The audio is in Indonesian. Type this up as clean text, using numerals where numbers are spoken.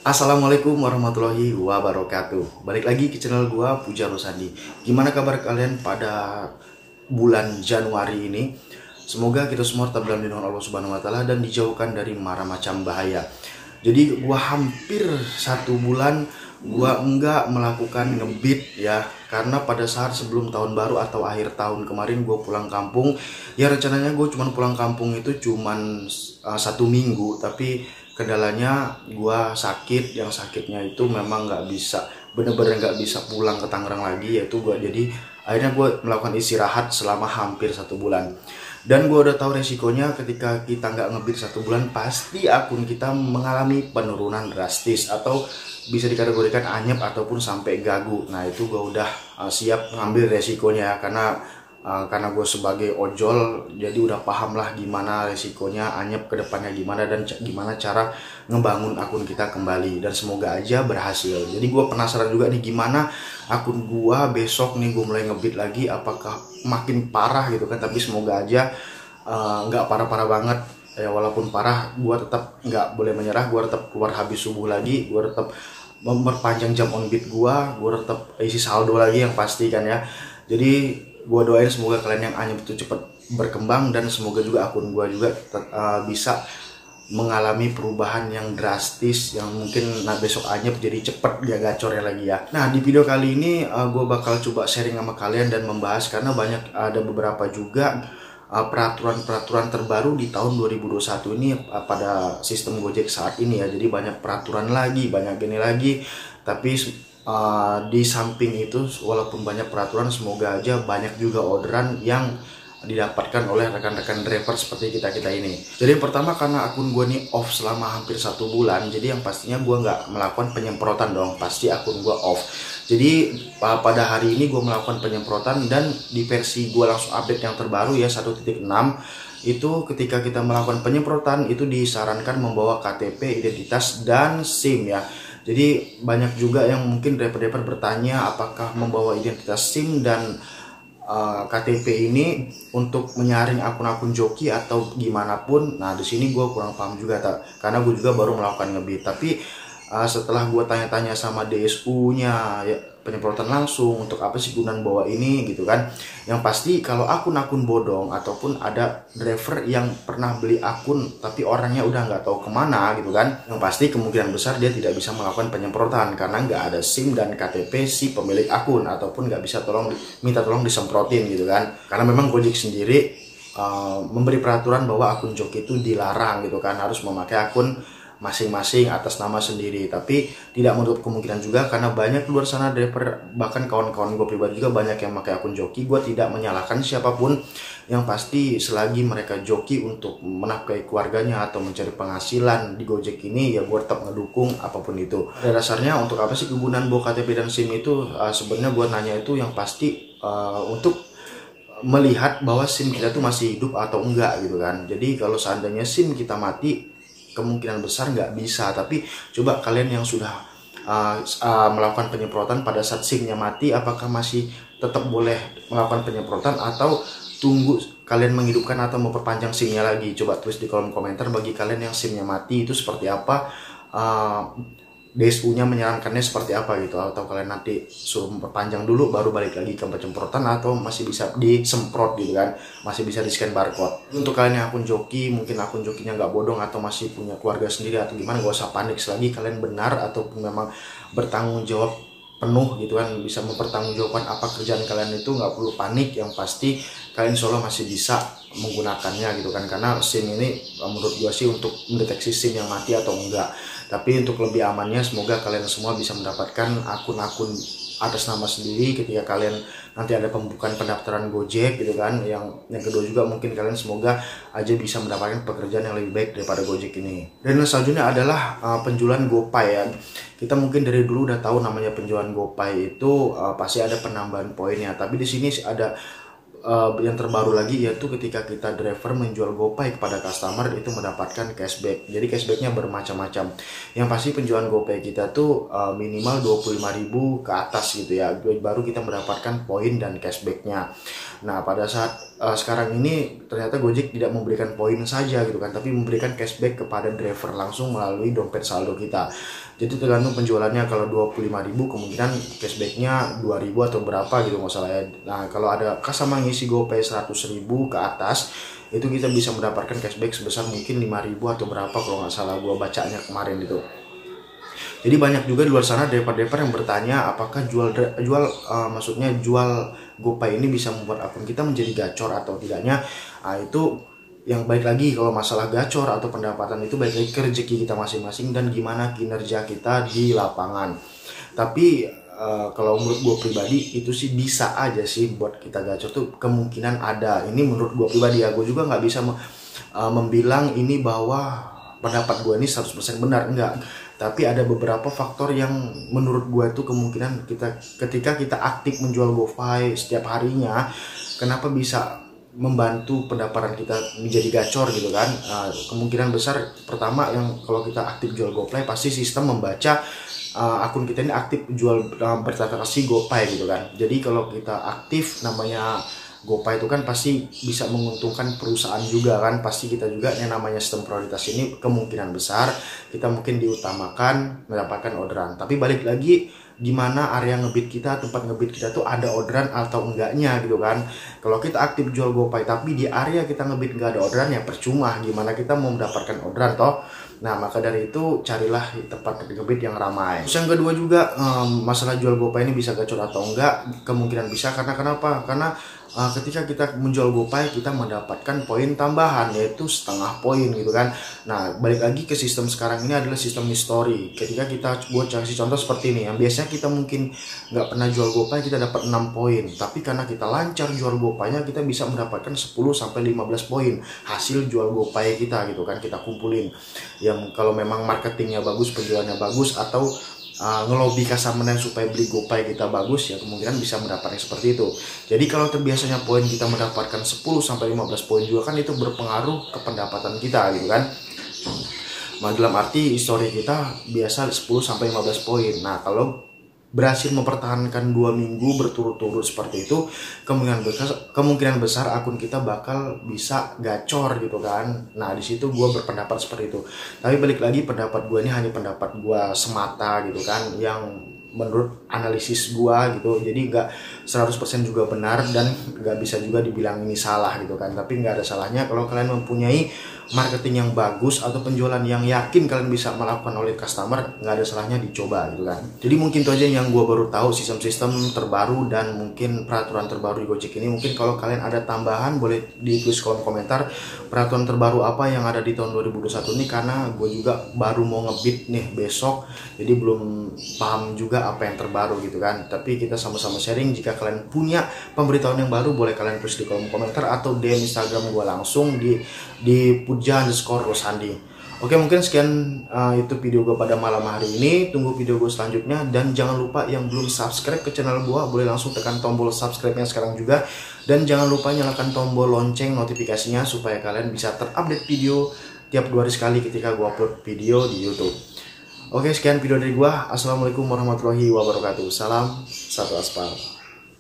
Assalamualaikum warahmatullahi wabarakatuh. Balik lagi ke channel gua Puja Rosandi. Gimana kabar kalian pada bulan Januari ini? Semoga kita semua tetap dalam lindungan Allah Subhanahu wa taala dan dijauhkan dari mara macam bahaya. Jadi gua hampir 1 bulan gua enggak melakukan ngebit ya, karena pada saat sebelum tahun baru atau akhir tahun kemarin gua pulang kampung. Ya rencananya gue cuman pulang kampung itu cuman 1 minggu, tapi kendalanya gua sakit. Yang sakitnya itu memang nggak bisa, bener-bener nggak bisa pulang ke Tangerang lagi, yaitu gua jadi akhirnya gue melakukan istirahat selama hampir 1 bulan. Dan gue udah tahu resikonya ketika kita nggak ngebit 1 bulan, pasti akun kita mengalami penurunan drastis atau bisa dikategorikan anyep ataupun sampai gagu. Nah itu gue udah siap ngambil resikonya karena gue sebagai ojol jadi udah paham lah gimana resikonya anyep ke depannya gimana dan gimana cara ngebangun akun kita kembali, dan semoga aja berhasil. Jadi gue penasaran juga nih gimana akun gue besok nih gue mulai ngebit lagi, apakah makin parah gitu kan. Tapi semoga aja nggak parah-parah banget ya. Walaupun parah gue tetap nggak boleh menyerah, gue tetap keluar habis subuh lagi, gue tetap memperpanjang jam on beat gue tetap isi saldo lagi yang pasti kan ya. Jadi gue doain semoga kalian yang anyep itu cepat berkembang, dan semoga juga akun gue juga bisa mengalami perubahan yang drastis, yang mungkin besok anyep jadi cepet dia gacornya lagi ya. Nah di video kali ini gue bakal coba sharing sama kalian dan membahas, karena banyak ada beberapa juga peraturan-peraturan terbaru di tahun 2021 ini pada sistem Gojek saat ini ya. Jadi banyak peraturan lagi, banyak gini lagi, tapi di samping itu walaupun banyak peraturan, semoga aja banyak juga orderan yang didapatkan oleh rekan-rekan driver seperti kita ini. Jadi yang pertama, karena akun gue nih off selama hampir 1 bulan, jadi yang pastinya gue nggak melakukan penyemprotan dong, pasti akun gue off. Jadi pada hari ini gue melakukan penyemprotan, dan di versi gue langsung update yang terbaru ya 1.6 itu ketika kita melakukan penyemprotan itu disarankan membawa KTP, identitas, dan SIM ya. Jadi banyak juga yang mungkin driver-driver bertanya apakah membawa identitas SIM dan KTP ini untuk menyaring akun-akun joki atau gimana pun. Nah di sini gue kurang paham juga karena gue juga baru melakukan ngebit. Tapi setelah gue tanya-tanya sama DSU-nya ya, penyemprotan langsung, untuk apa sih gunaan bawa ini gitu kan. Yang pasti kalau akun-akun bodong ataupun ada driver yang pernah beli akun tapi orangnya udah nggak tahu kemana gitu kan, yang pasti kemungkinan besar dia tidak bisa melakukan penyemprotan karena nggak ada SIM dan KTP si pemilik akun, ataupun nggak bisa minta tolong disemprotin gitu kan. Karena memang Gojek sendiri memberi peraturan bahwa akun joki itu dilarang gitu kan, harus memakai akun masing-masing atas nama sendiri. Tapi tidak menutup kemungkinan juga karena banyak luar sana driver, bahkan kawan-kawan gue pribadi juga banyak yang pakai akun joki. Gue tidak menyalahkan siapapun, yang pasti selagi mereka joki untuk menafkahi keluarganya atau mencari penghasilan di Gojek ini, ya gue tetap ngedukung apapun itu. Pada dasarnya untuk apa sih kegunaan bawa KTP dan SIM itu, sebenarnya gue nanya itu yang pasti untuk melihat bahwa SIM kita tuh masih hidup atau enggak gitu kan. Jadi kalau seandainya SIM kita mati, kemungkinan besar nggak bisa. Tapi coba kalian yang sudah melakukan penyemprotan pada saat SIM-nya mati, apakah masih tetap boleh melakukan penyemprotan atau tunggu kalian menghidupkan atau memperpanjang SIM-nya lagi? Coba tulis di kolom komentar bagi kalian yang SIM-nya mati itu seperti apa, DSU-nya menyarankannya seperti apa gitu, atau kalian nanti suruh memperpanjang dulu baru balik lagi ke penyemprotan, atau masih bisa disemprot gitu kan, masih bisa di scan barcode. Untuk kalian yang akun joki, mungkin akun jokinya nggak bodong atau masih punya keluarga sendiri atau gimana, gak usah panik. Selagi kalian benar ataupun memang bertanggung jawab penuh gitu kan, bisa mempertanggungjawabkan apa kerjaan kalian, itu nggak perlu panik. Yang pasti kalian insya Allah masih bisa menggunakannya gitu kan, karena SIM ini menurut gua sih untuk mendeteksi SIM yang mati atau enggak. Tapi untuk lebih amannya, semoga kalian semua bisa mendapatkan akun-akun atas nama sendiri ketika kalian nanti ada pembukaan pendaftaran Gojek gitu kan. Yang kedua juga mungkin kalian semoga aja bisa mendapatkan pekerjaan yang lebih baik daripada Gojek ini. Dan selanjutnya adalah penjualan GoPay ya. Kita mungkin dari dulu udah tahu namanya penjualan GoPay itu pasti ada penambahan poinnya. Tapi di sini ada yang terbaru lagi, yaitu ketika kita driver menjual GoPay kepada customer itu mendapatkan cashback. Jadi cashbacknya bermacam-macam. Yang pasti penjualan GoPay kita tuh minimal 25.000 ke atas gitu ya, baru kita mendapatkan poin dan cashbacknya. Nah pada saat sekarang ini ternyata Gojek tidak memberikan poin saja gitu kan, tapi memberikan cashback kepada driver langsung melalui dompet saldo kita. Jadi tergantung penjualannya, kalau 25.000 kemungkinan cashbacknya 2.000 atau berapa gitu nggak salah ya. Nah kalau ada customer ngisi GoPay 100.000 ke atas, itu kita bisa mendapatkan cashback sebesar mungkin 5.000 atau berapa kalau nggak salah gua bacanya kemarin itu. Jadi banyak juga di luar sana driver-driver yang bertanya apakah maksudnya jual GoPay ini bisa membuat akun kita menjadi gacor atau tidaknya. Nah, itu yang baik lagi, kalau masalah gacor atau pendapatan itu baik lagi ke rezeki kita masing-masing dan gimana kinerja kita di lapangan. Tapi kalau menurut gue pribadi itu sih bisa aja sih buat kita gacor tuh, kemungkinan ada. Ini menurut gue pribadi ya, gue juga nggak bisa membilang ini bahwa pendapat gue ini 100% benar, enggak. Tapi ada beberapa faktor yang menurut gue itu kemungkinan ketika kita aktif menjual GoPay setiap harinya, kenapa bisa membantu pendapatan kita menjadi gacor gitu kan. Kemungkinan besar pertama, yang kalau kita aktif jual GoPay pasti sistem membaca akun kita ini aktif jual bertransaksi GoPay gitu kan. Jadi kalau kita aktif namanya GoPay itu kan pasti bisa menguntungkan perusahaan juga kan, pasti kita juga yang namanya sistem prioritas ini kemungkinan besar kita mungkin diutamakan mendapatkan orderan. Tapi balik lagi, di mana area ngebit kita, tempat ngebit kita tuh ada orderan atau enggaknya gitu kan. Kalau kita aktif jual GoPay tapi di area kita ngebit nggak ada orderan, ya percuma, gimana kita mau mendapatkan orderan toh. Nah maka dari itu carilah tempat ngebit yang ramai. Terus yang kedua juga, masalah jual GoPay ini bisa gacor atau enggak, kemungkinan bisa. Karena kenapa? Karena ketika kita menjual GoPay kita mendapatkan poin tambahan, yaitu setengah poin gitu kan. Nah balik lagi ke sistem sekarang ini adalah sistem history. Ketika kita buat kasih contoh seperti ini, yang biasanya kita mungkin nggak pernah jual GoPay kita dapat 6 poin, tapi karena kita lancar jual GoPay-nya kita bisa mendapatkan 10-15 poin hasil jual GoPay kita gitu kan, kita kumpulin. Yang kalau memang marketingnya bagus, penjualannya bagus, atau ngelobi customer supaya beli GoPay kita bagus, ya kemungkinan bisa mendapatkan seperti itu. Jadi kalau terbiasanya poin kita mendapatkan 10-15 poin juga kan, itu berpengaruh ke pendapatan kita gitu kan. Nah, dalam arti histori kita biasa 10-15 poin. Nah kalau berhasil mempertahankan 2 minggu berturut-turut seperti itu, kemungkinan besar akun kita bakal bisa gacor gitu kan. Nah di situ gue berpendapat seperti itu. Tapi balik lagi, pendapat gue ini hanya pendapat gue semata gitu kan, yang menurut analisis gue gitu. Jadi nggak 100% juga benar dan nggak bisa juga dibilang ini salah gitu kan. Tapi nggak ada salahnya kalau kalian mempunyai marketing yang bagus atau penjualan yang yakin kalian bisa melakukan oleh customer, nggak ada salahnya dicoba gitu kan. Jadi mungkin itu aja yang gue baru tahu, sistem-sistem terbaru dan mungkin peraturan terbaru di Gojek ini. Mungkin kalau kalian ada tambahan boleh ditulis kolom komentar peraturan terbaru apa yang ada di tahun 2021 ini, karena gue juga baru mau ngebit nih besok, jadi belum paham juga apa yang terbaru gitu kan. Tapi kita sama-sama sharing. Jika kalian punya pemberitahuan yang baru boleh kalian tulis di kolom komentar atau DM Instagram gue langsung di Puja_Rosandi. Oke, mungkin sekian itu video gue pada malam hari ini. Tunggu video gue selanjutnya, dan jangan lupa yang belum subscribe ke channel gue boleh langsung tekan tombol subscribe-nya sekarang juga, dan jangan lupa nyalakan tombol lonceng notifikasinya supaya kalian bisa terupdate video tiap 2 hari sekali ketika gue upload video di YouTube. Oke, sekian video dari gue. Assalamualaikum warahmatullahi wabarakatuh. Salam satu aspal.